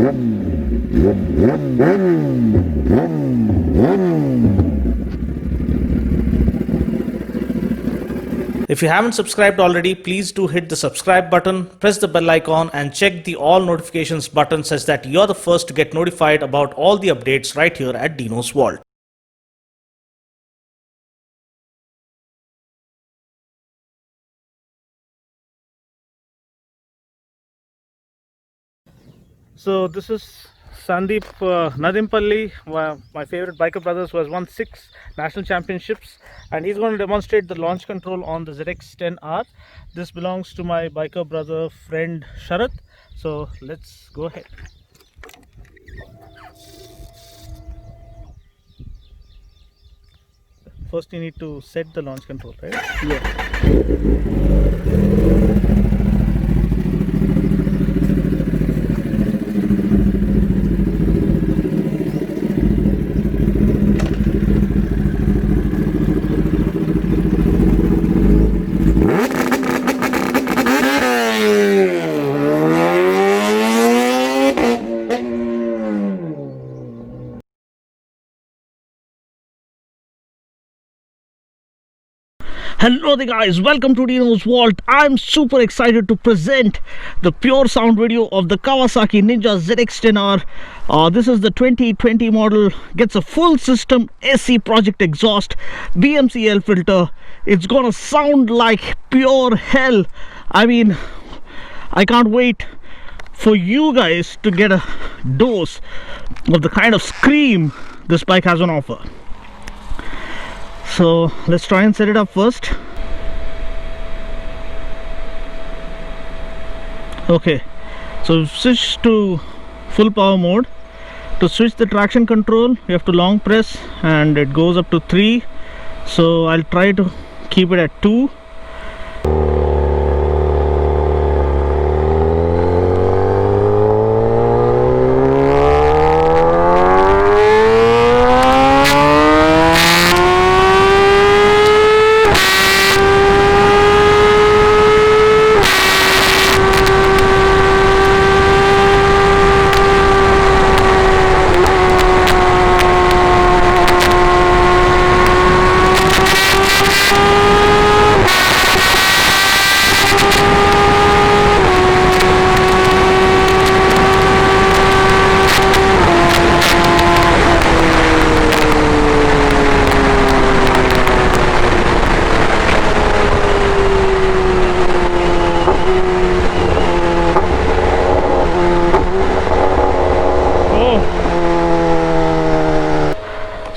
If you haven't subscribed already, please do hit the subscribe button, press the bell icon and check the all notifications button such that you're the first to get notified about all the updates right here at Dinos Vault. So this is Sandeep Nadimpalli, my favorite biker brothers, who has won 6 national championships, and he's going to demonstrate the launch control on the ZX10R. This belongs to my biker brother friend Sharat. So let's go ahead. First you need to set the launch control, right? Yeah. Hello there guys, welcome to Dinos Vault. I'm super excited to present the pure sound video of the Kawasaki Ninja ZX10R. This is the 2020 model, gets a full system SC project exhaust, BMCL filter. It's gonna sound like pure hell. I mean, I can't wait for you guys to get a dose of the kind of scream this bike has on offer. So let's try and set it up first. Okay, so switch to full power mode. To switch the traction control, you have to long press and it goes up to 3. So I'll try to keep it at 2.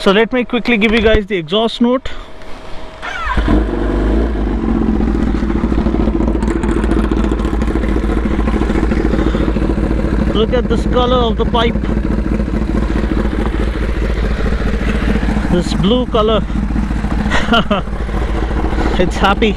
So let me quickly give you guys the exhaust note. Look at this color of the pipe. This blue color. It's happy.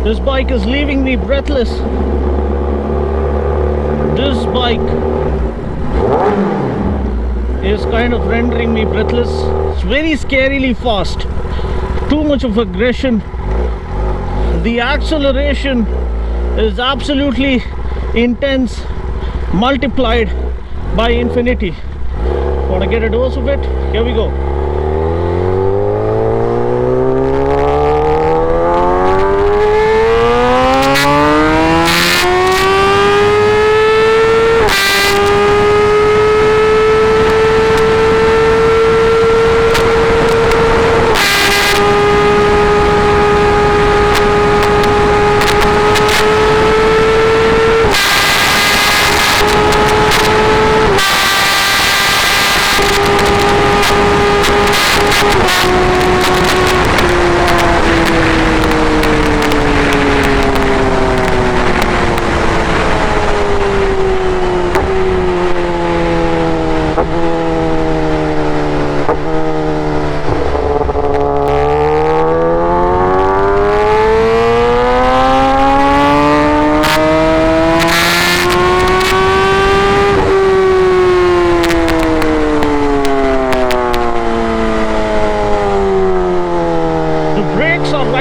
This bike is leaving me breathless. This bike is kind of rendering me breathless. It's very scarily fast, too much of aggression. The acceleration is absolutely intense, multiplied by infinity. Want to get a dose of it? Here we go.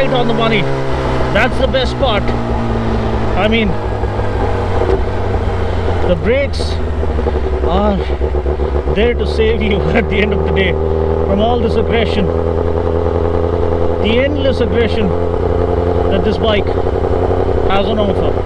On the money. That's the best part. I mean, the brakes are there to save you at the end of the day from all this aggression, the endless aggression that this bike has on offer.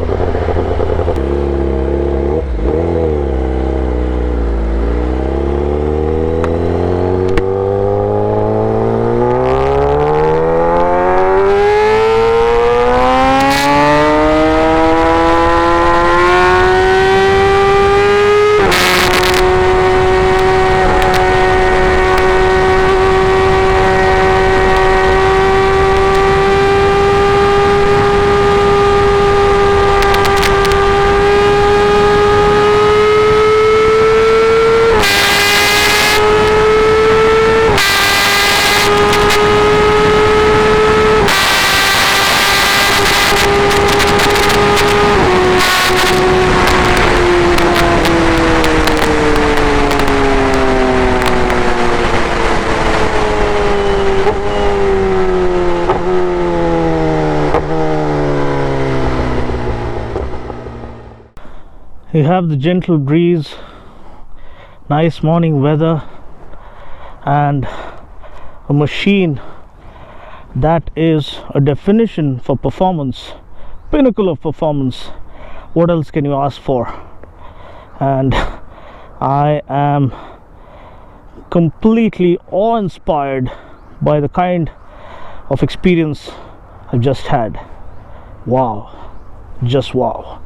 You have the gentle breeze, nice morning weather, and a machine that is a definition for performance, pinnacle of performance. What else can you ask for? And I am completely awe-inspired by the kind of experience I've just had. Wow, just wow.